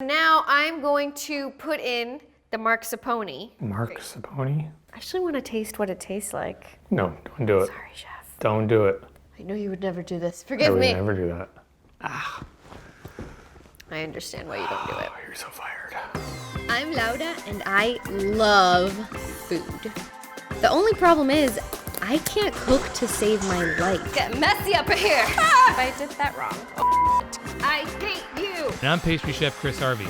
Now I'm going to put in the mascarpone. Mascarpone? I actually want to taste what it tastes like. No, don't do it. Sorry, chef. Don't do it. I know you would never do this. Forgive me. I would never do that. Ah. I understand why you don't do it. Oh, you're so fired. I'm Lauda and I love food. The only problem is I can't cook to save my life. Get messy up here. If I did that wrong. I hate you. And I'm pastry chef Kriss Harvey.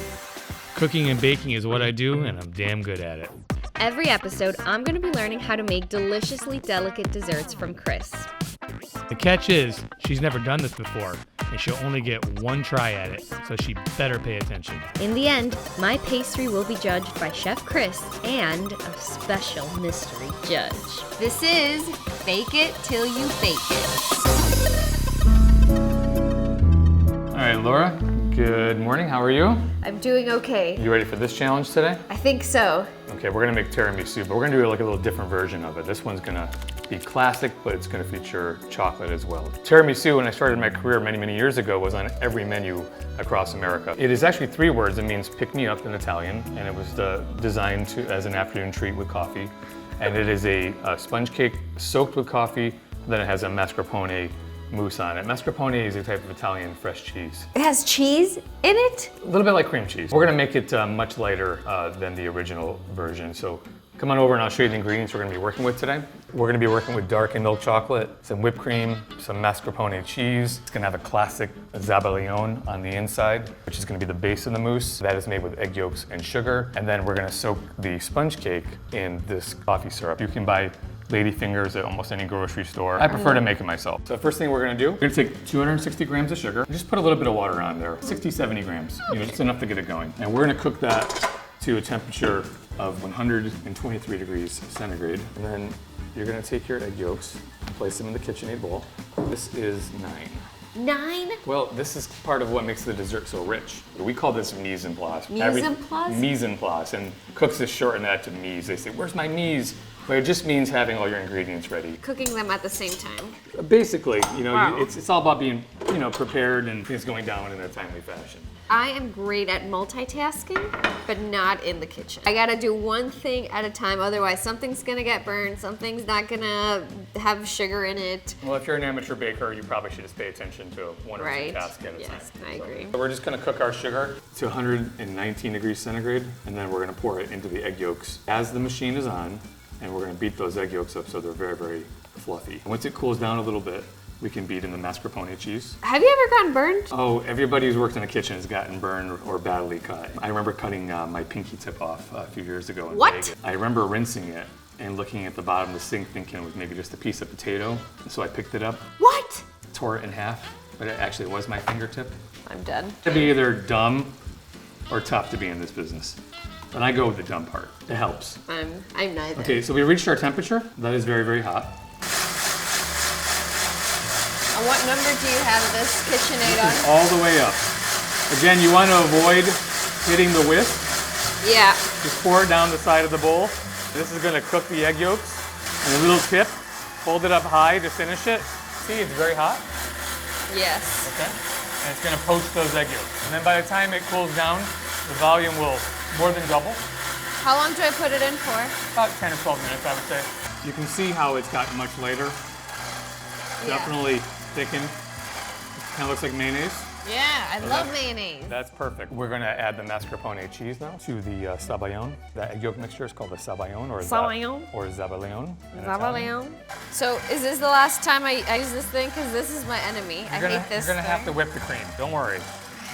Cooking and baking is what I do, and I'm damn good at it. Every episode, I'm going to be learning how to make deliciously delicate desserts from Kriss. The catch is, she's never done this before, and she'll only get one try at it, so she better pay attention. In the end, my pastry will be judged by Chef Kriss and a special mystery judge. This is Bake It Till You Bake It. All right, Laura, good morning. How are you? I'm doing okay. You ready for this challenge today? I think so. Okay, we're gonna make tiramisu, but we're gonna do like a little different version of it. This one's gonna be classic, but it's gonna feature chocolate as well. Tiramisu, when I started my career many, many years ago, was on every menu across America. It is actually 3 words. It means pick me up in Italian, and it was designed as an afternoon treat with coffee. And it is a sponge cake soaked with coffee, then it has a mascarpone mousse on it. Mascarpone is a type of Italian fresh cheese. It has cheese in it? A little bit like cream cheese. We're gonna make it much lighter than the original version. So come on over and I'll show you the ingredients we're gonna be working with today. We're gonna be working with darkened milk chocolate, some whipped cream, some mascarpone cheese. It's gonna have a classic zabaione on the inside, which is gonna be the base of the mousse. That is made with egg yolks and sugar. And then we're gonna soak the sponge cake in this coffee syrup. You can buy lady fingers at almost any grocery store. I prefer to make it myself. So the first thing we're gonna do, we're gonna take 260 grams of sugar, just put a little bit of water on there, 60, 70 grams, just enough to get it going. And we're gonna cook that to a temperature of 123 degrees centigrade. And then you're gonna take your egg yolks and place them in the KitchenAid bowl. This is 9. 9? Well, this is part of what makes the dessert so rich. We call this mise en place. Mise en place? Mise en place, and cooks just shorten that to mise. They say, where's my mise? But it just means having all your ingredients ready. Cooking them at the same time. Basically, you know, Wow. it's all about being, prepared and things going down in a timely fashion. I am great at multitasking, but not in the kitchen. I gotta do one thing at a time, otherwise something's gonna get burned, something's not gonna have sugar in it. Well, if you're an amateur baker, you probably should just pay attention to one or two tasks at a time. Yes, I agree. So we're just gonna cook our sugar to 119 degrees centigrade, and then we're gonna pour it into the egg yolks as the machine is on, and we're gonna beat those egg yolks up so they're very, very fluffy. Once it cools down a little bit, we can beat in the mascarpone cheese. Have you ever gotten burned? Oh, everybody who's worked in the kitchen has gotten burned or badly cut. I remember cutting my pinky tip off a few years ago in Vegas. I remember rinsing it and looking at the bottom of the sink thinking it was maybe just a piece of potato. And so I picked it up, What? tore it in half, but it actually was my fingertip. I'm dead. To be either dumb or tough to be in this business. And I go with the dumb part. It helps. I'm neither. Okay, so we reached our temperature. That is very, very hot. And what number do you have this KitchenAid on? All the way up. Again, you want to avoid hitting the whisk. Yeah. Just pour it down the side of the bowl. This is going to cook the egg yolks. And a little tip, hold it up high to finish it. See, it's very hot. Yes. Okay. And it's going to poach those egg yolks. And then by the time it cools down, the volume will more than double. How long do I put it in for? About 10 or 12 minutes, I would say. You can see how it's gotten much lighter. Definitely thickened. It kind of looks like mayonnaise. Yeah, I love mayonnaise. That's perfect. We're going to add the mascarpone cheese now to the zabaione. That egg yolk mixture is called the zabaione or zabaione. Zabaione. So is this the last time I use this thing? Because this is my enemy. I hate this You're going to have to whip the cream. Don't worry.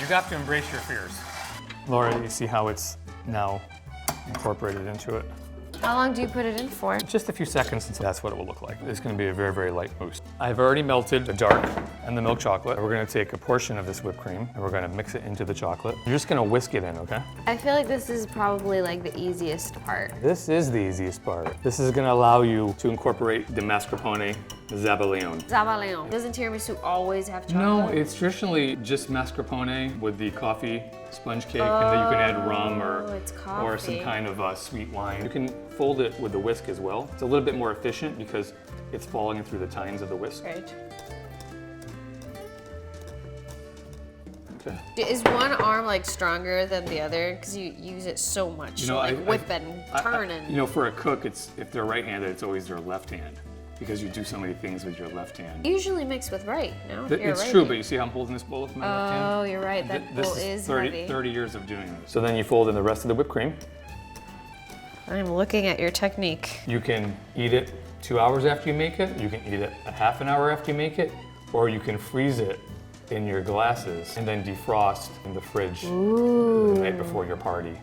You have to embrace your fears. Laura, you see how it's now incorporated into it? How long do you put it in for? Just a few seconds, and that's what it will look like. It's going to be a very, very light mousse. I've already melted the dark and the milk chocolate. We're going to take a portion of this whipped cream and we're going to mix it into the chocolate. You're just going to whisk it in, okay? I feel like this is probably like the easiest part. This is the easiest part. This is going to allow you to incorporate the mascarpone, the zabaione. Zabaione. Doesn't tiramisu always have chocolate? No, it's traditionally just mascarpone with the coffee sponge cake, and then you can add rum or some kind of sweet wine. You can fold it with the whisk as well. It's a little bit more efficient because it's falling through the tines of the whisk. Right. Okay. Is one arm like stronger than the other? Because you use it so much. You know, like whip and turn and. You know, for a cook, if they're right-handed, it's always their left hand because you do so many things with your left hand. Usually mix with right. No, It's true, but you see how I'm holding this bowl with my left hand? Oh, you're right. That bowl is 30, heavy. 30 years of doing this. So then you fold in the rest of the whipped cream. I'm looking at your technique. You can eat it 2 hours after you make it. You can eat it a half an hour after you make it, or you can freeze it in your glasses and then defrost in the fridge the night before your party.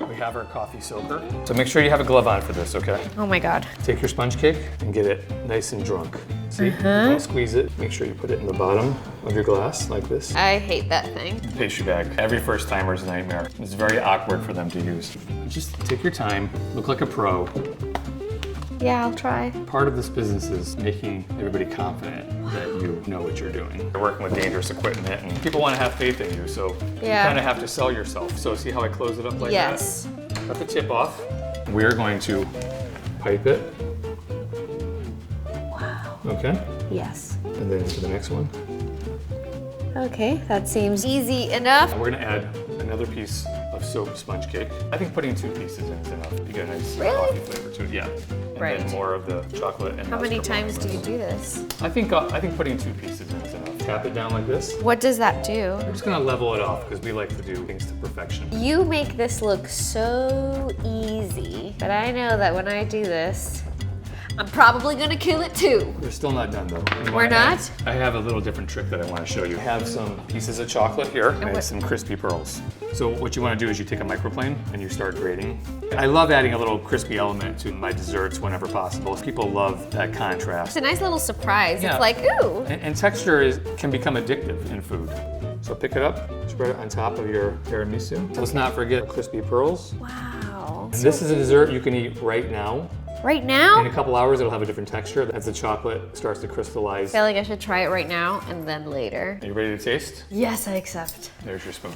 We have our coffee soaker. So make sure you have a glove on for this, okay? Oh my God. Take your sponge cake and get it nice and drunk. See? Don't squeeze it. Make sure you put it in the bottom of your glass like this. I hate that thing. Pastry bag. Every first timer's nightmare. It's very awkward for them to use. Just take your time, look like a pro. Yeah, I'll try. Part of this business is making everybody confident that you know what you're doing. You're working with dangerous equipment and people want to have faith in you, so you kind of have to sell yourself. So see how I close it up like that? Yes. Cut the tip off. We're going to pipe it. Wow. Okay? Yes. And then to the next one. Okay, that seems easy enough. And we're gonna add another piece of soaked sponge cake. I think putting 2 pieces in is enough. You get a nice coffee flavor to it. Yeah. And then more of the chocolate and How many mascarpone. times do you do this? I think putting 2 pieces in is enough. Tap it down like this. What does that do? We're just gonna level it off because we like to do things to perfection. You make this look so easy, but I know that when I do this, I'm probably gonna kill it too. We're still not done though. We're not? I have a little different trick that I want to show you. I have some pieces of chocolate here and some crispy pearls. So what you want to do is you take a microplane and you start grating. I love adding a little crispy element to my desserts whenever possible. People love that contrast. It's a nice little surprise. Yeah. It's like, ooh. And texture can become addictive in food. So pick it up, spread it on top of your tiramisu. Let's not forget crispy pearls. Wow. And this is a dessert you can eat right now. Right now? In a couple hours, it'll have a different texture as the chocolate starts to crystallize. I feel like I should try it right now and then later. Are you ready to taste? Yes, I accept. There's your spoon.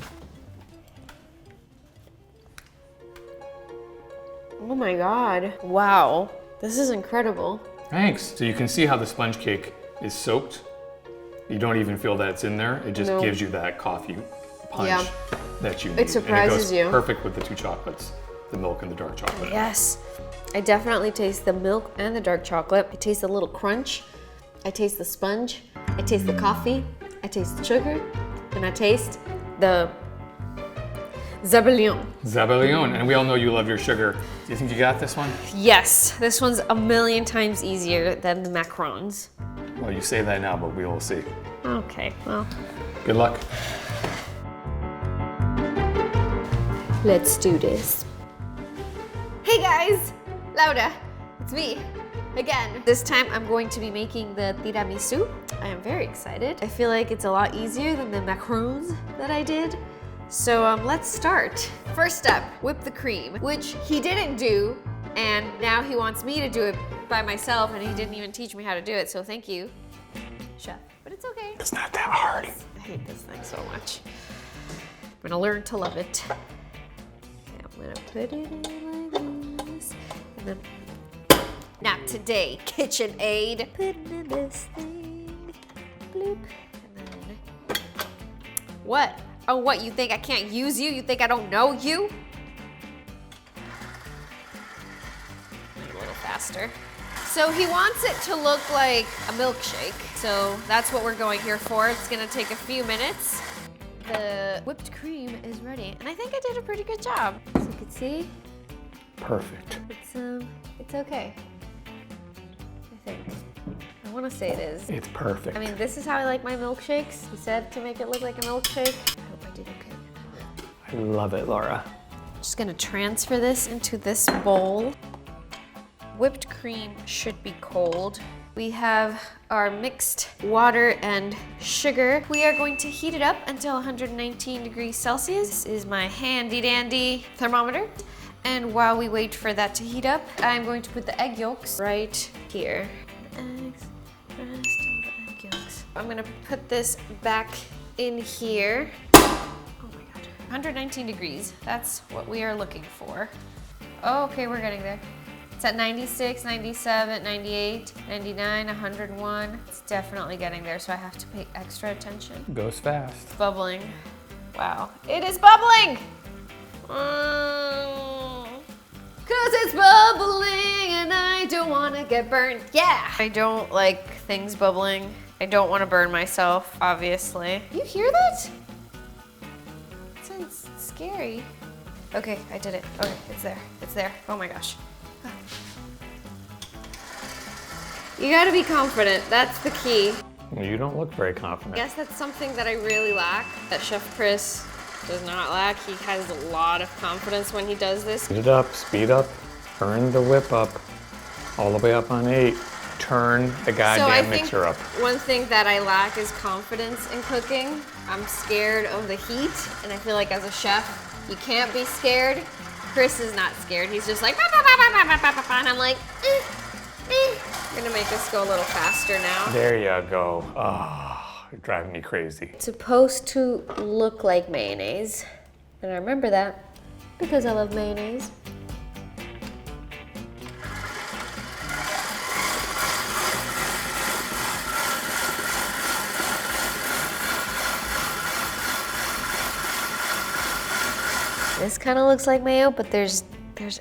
Oh my God. Wow. This is incredible. Thanks. So you can see how the sponge cake is soaked. You don't even feel that it's in there. It just gives you that coffee punch that you need. It surprises and it goes you. Perfect with the 2 chocolates, the milk and the dark chocolate. Yes. I definitely taste the milk and the dark chocolate. I taste a little crunch. I taste the sponge. I taste the coffee. I taste the sugar. And I taste the Zabellion. Zabellion, and we all know you love your sugar. Do you think you got this one? Yes, this one's a million times easier than the macarons. Well, you say that now, but we will see. Okay, well. Good luck. Let's do this. Hey guys, Laura, it's me again. This time I'm going to be making the tiramisu. I am very excited. I feel like it's a lot easier than the macarons that I did. So let's start. First up, whip the cream, which he didn't do, and now he wants me to do it by myself, and he didn't even teach me how to do it, so thank you, chef. But it's okay. It's not that hard. I hate this thing so much. I'm gonna learn to love it. Okay, I'm gonna put it in like this, and then, not today, KitchenAid. Putting in this thing, bloop, and then, what? Oh, what, you think I can't use you? You think I don't know you? A little faster. So he wants it to look like a milkshake. So that's what we're going here for. It's gonna take a few minutes. The whipped cream is ready. And I think I did a pretty good job. As you can see, Perfect. it's okay. I think. I wanna say it is. It's perfect. I mean, this is how I like my milkshakes. He said to make it look like a milkshake. I hope I did okay. I love it, Laura. Just gonna transfer this into this bowl. Whipped cream should be cold. We have our mixed water and sugar. We are going to heat it up until 119 degrees Celsius. This is my handy dandy thermometer. And while we wait for that to heat up, I'm going to put the egg yolks right here. Eggs, rest of the egg yolks. I'm gonna put this back in here. Oh my God, 119 degrees. That's what we are looking for. Oh, okay, we're getting there. It's at 96, 97, 98, 99, 101. It's definitely getting there, so I have to pay extra attention. Goes fast. It's bubbling. Wow, it is bubbling! Cause it's bubbling and I don't wanna get burned. Yeah! I don't like things bubbling. I don't wanna burn myself, obviously. You hear that? It sounds scary. Okay, I did it. Okay, it's there. It's there. Oh my gosh. You gotta be confident. That's the key. You don't look very confident. I guess that's something that I really lack, that Chef Kriss does not lack. He has a lot of confidence when he does this. Speed up, turn the whip up, all the way up on 8. Turn the goddamn mixer up. One thing that I lack is confidence in cooking. I'm scared of the heat, and I feel like as a chef, you can't be scared. Kriss is not scared. He's just like, bah, bah, bah, bah, bah, bah, bah, bah, and I'm like, I'm gonna make this go a little faster now. There you go. Oh, you're driving me crazy. It's supposed to look like mayonnaise, and I remember that because I love mayonnaise. This kind of looks like mayo, but there's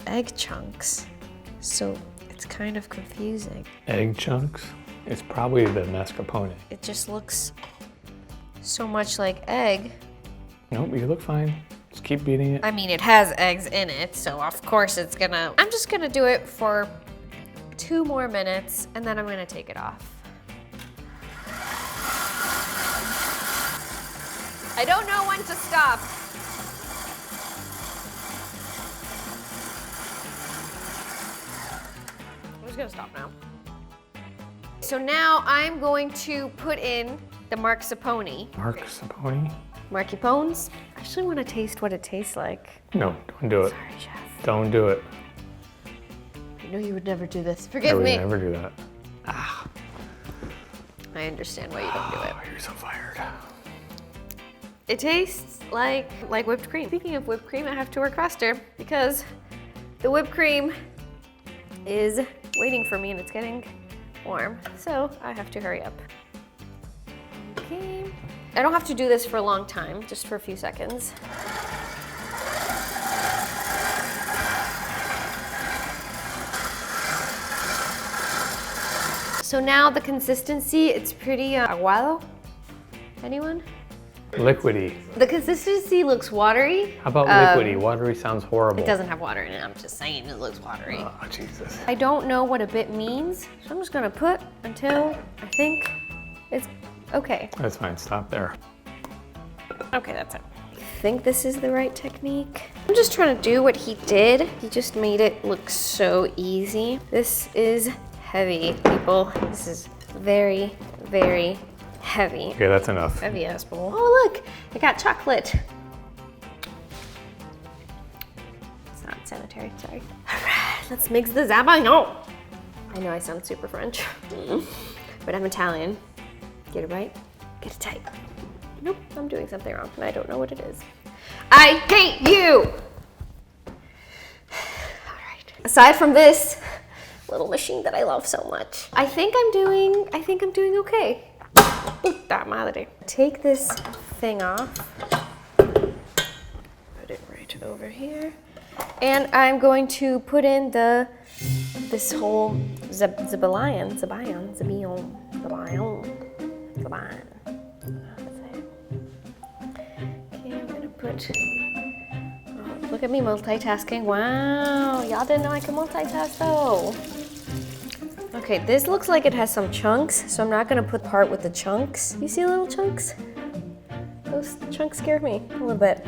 egg chunks, so it's kind of confusing. Egg chunks? It's probably the mascarpone. It just looks so much like egg. Nope, you look fine. Just keep beating it. I mean, it has eggs in it, so of course it's gonna... I'm just gonna do it for 2 more minutes, and then I'm gonna take it off. I don't know when to stop. I'm just gonna stop now. So now I'm going to put in the mascarpone. Mascarpone? Mascarpones. I actually want to taste what it tastes like. No, don't do it. Sorry, Chef. Don't do it. I know you would never do this. I Forgive would me. never do that. Ah. I understand why you don't do it. Oh, you're so fired. It tastes like whipped cream. Speaking of whipped cream, I have to work faster because the whipped cream is waiting for me and it's getting warm. So I have to hurry up. Okay. I don't have to do this for a long time, just for a few seconds. So now the consistency, it's pretty aguado. Anyone? Liquidy. The consistency looks watery. How about liquidy? Watery sounds horrible. It doesn't have water in it. I'm just saying it looks watery. Oh, Jesus. I don't know what a bit means, so I'm just gonna put until I think it's okay. That's fine. Stop there. Okay, that's it. I think this is the right technique. I'm just trying to do what he did. He just made it look so easy. This is heavy, people. This is very, very heavy. Okay, that's enough. Heavy ass bowl. Oh look, I got chocolate. It's not sanitary, sorry. All right, let's mix the zabaion. I know I sound super French, but I'm Italian. Get it right, get it tight. Nope, I'm doing something wrong and I don't know what it is. I hate you! All right. Aside from this little machine that I love so much, I think I'm doing okay. Puta madre. Take this thing off. Put it right over here. And I'm going to put in this whole zabaion. Okay, I'm gonna put, oh, look at me multitasking. Wow, y'all didn't know I could multitask though. Okay, this looks like it has some chunks, so I'm not gonna put part with the chunks. You see little chunks? Those chunks scare me a little bit.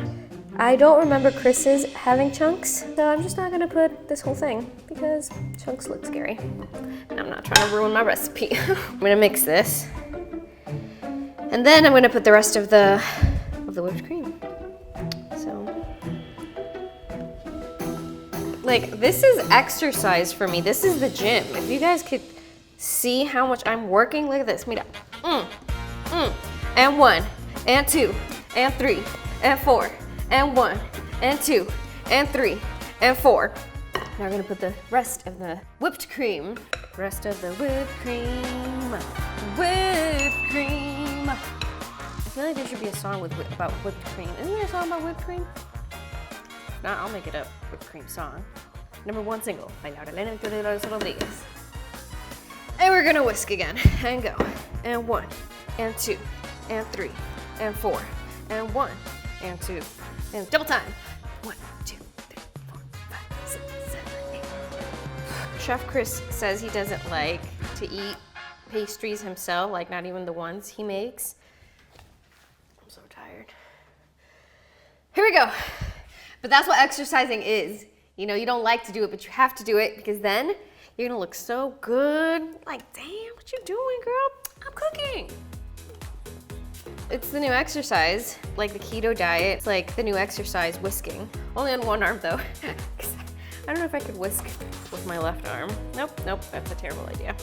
I don't remember Kriss's having chunks, so I'm just not gonna put this whole thing because chunks look scary. And I'm not trying to ruin my recipe. I'm gonna mix this. And then I'm gonna put the rest of the whipped cream. So, like, this is exercise for me. This is the gym. If you guys could see how much I'm working, look at this. Mira. And 1, and 2, and 3, and 4, and 1, and 2, and 3, and 4. Now we're gonna put the rest of the whipped cream. Rest of the whipped cream. Whipped cream. I feel like there should be a song about whipped cream. Isn't there a song about whipped cream? If not, I'll make it up. Whipped cream song. #1 single by Delish Rodriguez. And we're gonna whisk again and go. And 1, and 2, and 3, and 4, and 1, and 2, and double time. 1, 2, 3, 4, 5, 6, 7, 8. Chef Kriss says he doesn't like to eat pastries himself, like not even the ones he makes. I'm so tired. Here we go. But that's what exercising is. You know, you don't like to do it, but you have to do it because then you're gonna look so good. Like, damn, what you doing, girl? I'm cooking. It's the new exercise, like the keto diet. It's like the new exercise, whisking. Only on one arm though. I don't know if I could whisk with my left arm. Nope, that's a terrible idea.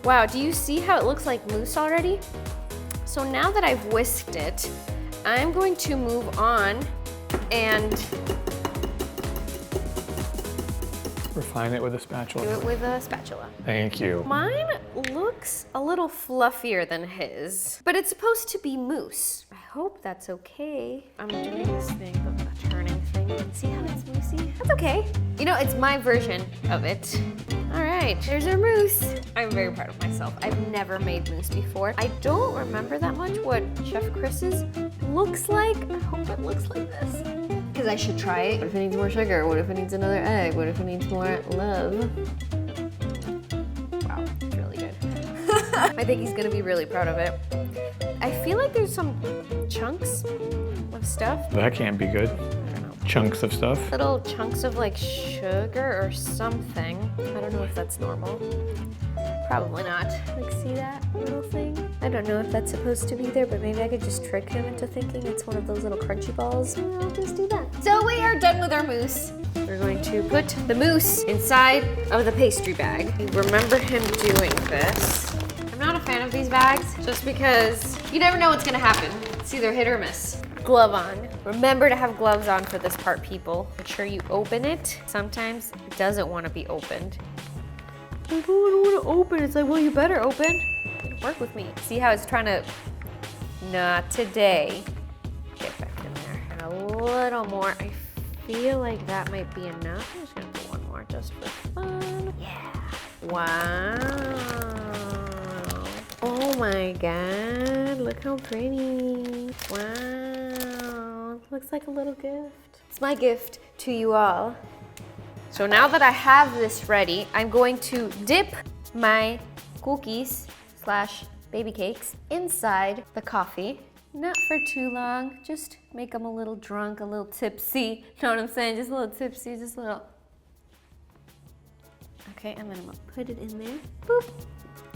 Wow, do you see how it looks like mousse already? So now that I've whisked it, I'm going to move on and refine it with a spatula. do it with a spatula. Thank you. Mine looks a little fluffier than his, but it's supposed to be mousse. I hope that's okay. I'm doing this thing, the turning thing. See how it's moussey? That's okay. You know, it's my version of it. All right, there's our mousse. I'm very proud of myself. I've never made mousse before. I don't remember that much what Chef Kriss's looks like. I hope it looks like this. Because I should try it. What if it needs more sugar? What if it needs another egg? What if it needs more love? Wow, it's really good. I think he's gonna be really proud of it. I feel like there's some chunks of stuff. That can't be good. I don't know. Chunks of stuff. Little chunks of like sugar or something. I don't know if that's normal. Probably not. Like, see that little thing? I don't know if that's supposed to be there, but maybe I could just trick him into thinking it's one of those little crunchy balls. And I'll just do that. So we are done with our mousse. We're going to put the mousse inside of the pastry bag. I remember him doing this. I'm not a fan of these bags just because you never know what's gonna happen. It's either hit or miss. Glove on. Remember to have gloves on for this part, people. Make sure you open it. Sometimes it doesn't want to be opened. I don't want to open. It's like, well, you better open. Work with me. See how it's trying to, not today. Get back in there. And a little more. I feel like that might be enough. I'm just gonna put one more just for fun. Yeah. Wow. Oh my God, look how pretty. Wow, looks like a little gift. It's my gift to you all. So now that I have this ready, I'm going to dip my cookies / baby cakes inside the coffee. Not for too long, just make them a little drunk, a little tipsy. Know what I'm saying? Just a little tipsy, just a little. Okay, and then I'm gonna put it in there. Boop.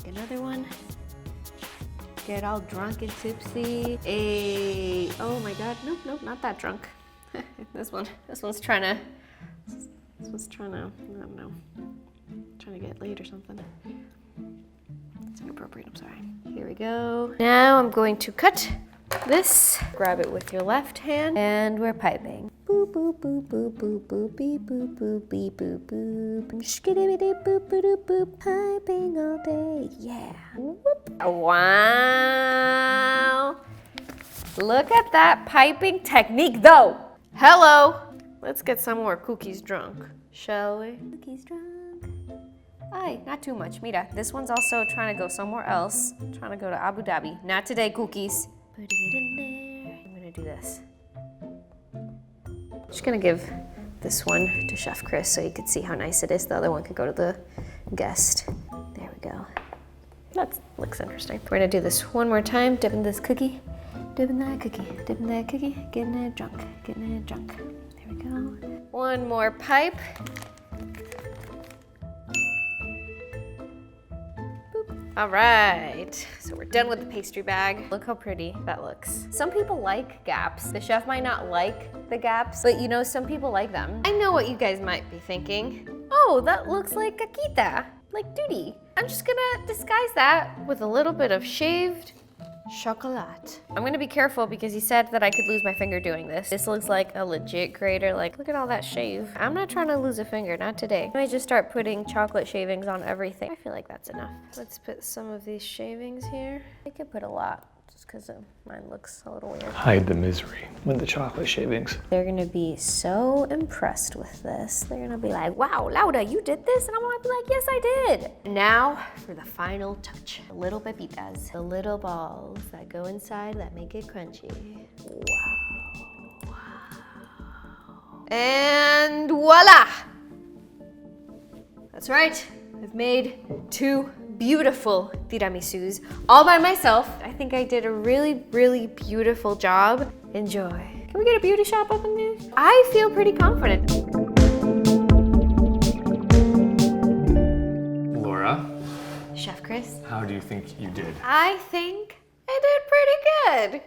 Another one. Get all drunk and tipsy. Hey, oh my God, nope, not that drunk. This one's trying to, I don't know, trying to get laid or something. It's inappropriate, I'm sorry. Here we go. Now I'm going to cut this. Grab it with your left hand, and we're piping. Boop, boop, boop, boop, boop, boop, beep, boop, boop, beep, boop, boop. Skiddy-biddy, boop, boop, boop, piping all day, yeah. Whoop. Wow. Look at that piping technique, though. Hello. Let's get some more cookies drunk, shall we? Cookies drunk. Aye, not too much. Mira, this one's also trying to go somewhere else. Trying to go to Abu Dhabi. Not today, cookies. Putting it in there. I'm gonna do this. Just gonna give this one to Chef Kriss so you could see how nice it is. The other one could go to the guest. There we go. That looks interesting. We're gonna do this one more time. Dipping this cookie. Dipping that cookie. Dipping that cookie. Getting it drunk. Getting it drunk. There we go. One more pipe. All right, so we're done with the pastry bag. Look how pretty that looks. Some people like gaps. The chef might not like the gaps, but you know, some people like them. I know what you guys might be thinking. Oh, that looks like caquita, like duty. I'm just gonna disguise that with a little bit of shaved chocolat. I'm gonna be careful because he said that I could lose my finger doing this. This looks like a legit grater. Like, look at all that shave. I'm not trying to lose a finger, not today. I might just start putting chocolate shavings on everything. I feel like that's enough. Let's put some of these shavings here. I could put a lot just because mine looks a little weird. Hide the misery with the chocolate shavings. They're gonna be so impressed with this. They're gonna be like, wow, Laura, you did this? And I'm gonna be like, yes, I did. Now for the final touch. The little pepitas, the little balls that go inside that make it crunchy. Wow. And voila! That's right, I've made 2 beautiful tiramisus all by myself. I think I did a really, really beautiful job. Enjoy. Can we get a beauty shop up in there? I feel pretty confident. Laura, Chef Kriss, how do you think you did? I think I did pretty good.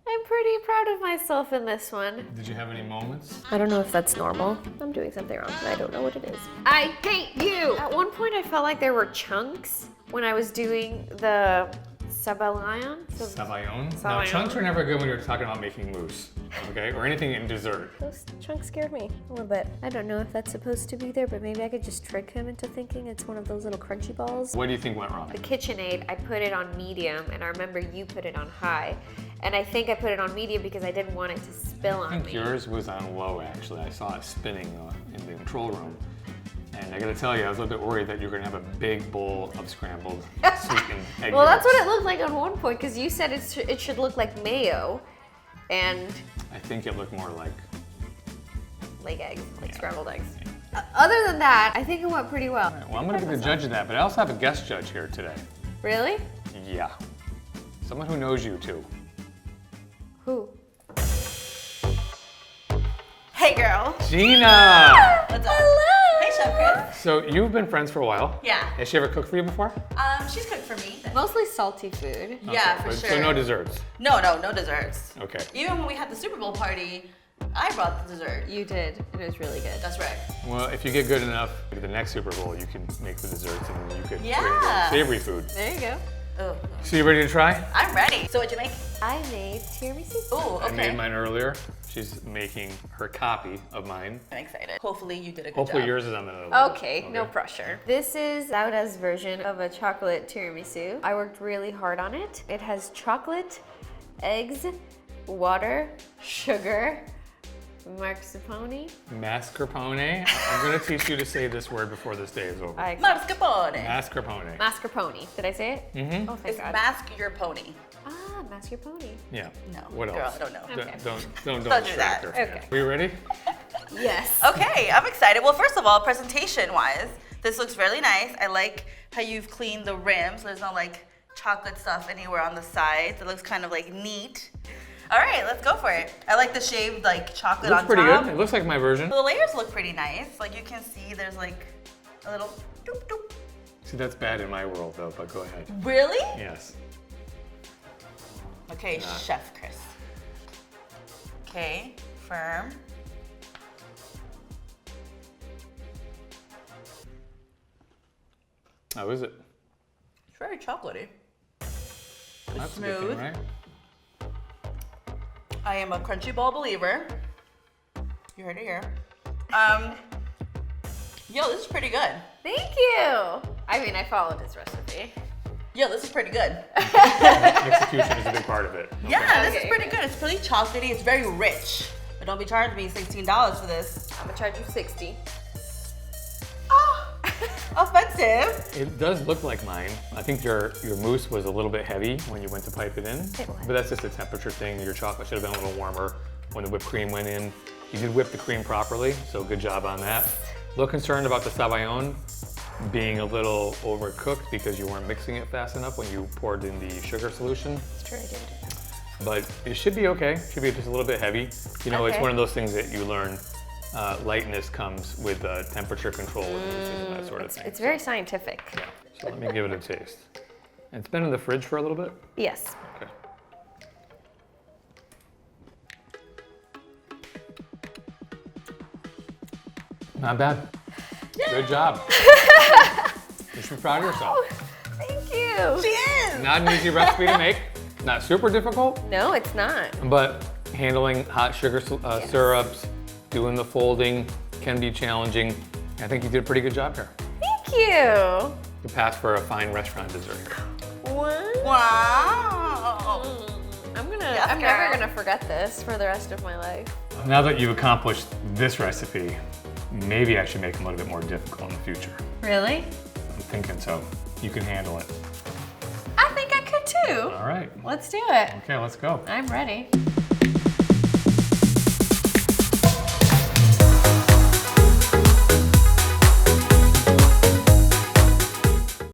I'm pretty proud of myself in this one. Did you have any moments? I don't know if that's normal. I'm doing something wrong, but I don't know what it is. I hate you! At one point I felt like there were chunks when I was doing the sabayon. Sabayon? Now, Sabayon. chunks are never good when you're talking about making mousse, okay? Or anything in dessert. Those chunks scared me a little bit. I don't know if that's supposed to be there, but maybe I could just trick him into thinking it's one of those little crunchy balls. What do you think went wrong? The KitchenAid, I put it on medium, and I remember you put it on high. And I think I put it on medium because I didn't want it to spill on I think me. yours was on low, actually. I saw it spinning in the control room. And I gotta tell you, I was a little bit worried that you were gonna have a big bowl of scrambled sweetened egg Well, that's yolks. what it looked like on one point, because you said it should look like mayo, and I think it looked more like... like eggs, like Yeah. scrambled eggs. Other than that, I think it went pretty well. Well, I'm gonna be the judge of that, but I also have a guest judge here today. Really? Yeah. Someone who knows you, too. Who? Hey girl. Gina! What's up? Hello! Hey Chef Kriss. So you've been friends for a while. Yeah. Has she ever cooked for you before? She's cooked for me. Mostly salty food. Yeah, Okay, for but- sure. So no desserts. No desserts. Okay. Even when we had the Super Bowl party, I brought the dessert. You did, and it was really good. That's right. Well, if you get good enough, maybe the next Super Bowl, you can make the desserts and you could bring Yeah. the savory food. There you go. Oh, So you ready to try? I'm ready. So what'd you make? I made tiramisu. Ooh, okay. I made mine earlier. She's making her copy of mine. I'm excited. Hopefully you did a good Hopefully job. yours is on the other. Okay, no pressure. This is Laura's version of a chocolate tiramisu. I worked really hard on it. It has chocolate, eggs, water, sugar, mascarpone. Mascarpone. I'm going to teach you to say this word before this day is over. Mascarpone. Mascarpone. Mascarpone. Did I say it? Mm-hmm. Oh, thank It's God. mask your pony. Ah, mascarpone. Yeah. No, What girl, else? I don't know. Okay. Don't do distract that. her. Okay. Are you ready? Yes. Okay, I'm excited. Well, first of all, presentation-wise, this looks really nice. I like how you've cleaned the rims. There's no like chocolate stuff anywhere on the sides. It looks kind of like neat. All right, let's go for it. I like the shaved like chocolate Looks on pretty top. good. It looks like my version. The layers look pretty nice. Like you can see there's like a little doop doop. See, that's bad in my world though, but go ahead. Really? Yes. Okay, Nah. Chef Kriss. Okay, firm. How is it? It's very chocolatey. That's a good smooth. thing, right? I am a crunchy ball believer. You heard it here. Yo, this is pretty good. Thank you. I mean, I followed his recipe. Yo, this is pretty good. Execution is a big part of it. Okay. Yeah, this Okay. is pretty good. It's pretty chocolatey. It's very rich. But don't be charging me $16 for this. I'm gonna charge you 60. Oh, offensive. It does look like mine. I think your mousse was a little bit heavy when you went to pipe it in. It was. But that's just a temperature thing. Your chocolate should have been a little warmer when the whipped cream went in. You did whip the cream properly, so good job on that. A little concerned about the sabayon being a little overcooked because you weren't mixing it fast enough when you poured in the sugar solution. It's true, I did. But it should be okay. Should be just a little bit heavy. You know, it's Okay. one of those things that you learn. Lightness comes with temperature control with mousses and that sort of thing. It's very scientific. Yeah. So let me give it a taste. It's been in the fridge for a little bit. Yes. Okay. Not bad. Good job. You should be proud of yourself. Thank you. She is. Not an easy recipe to make. Not super difficult, No, it's not. but handling hot sugar syrups, doing the folding can be challenging. I think you did a pretty good job here. Thank you. You passed for a fine restaurant dessert. What? Wow. Yes, I'm never girl. gonna forget this for the rest of my life. Now that you've accomplished this recipe, maybe I should make them a little bit more difficult in the future. Really? I'm thinking so. You can handle it. I think I could too. All right. Let's do it. Okay, let's go. I'm ready.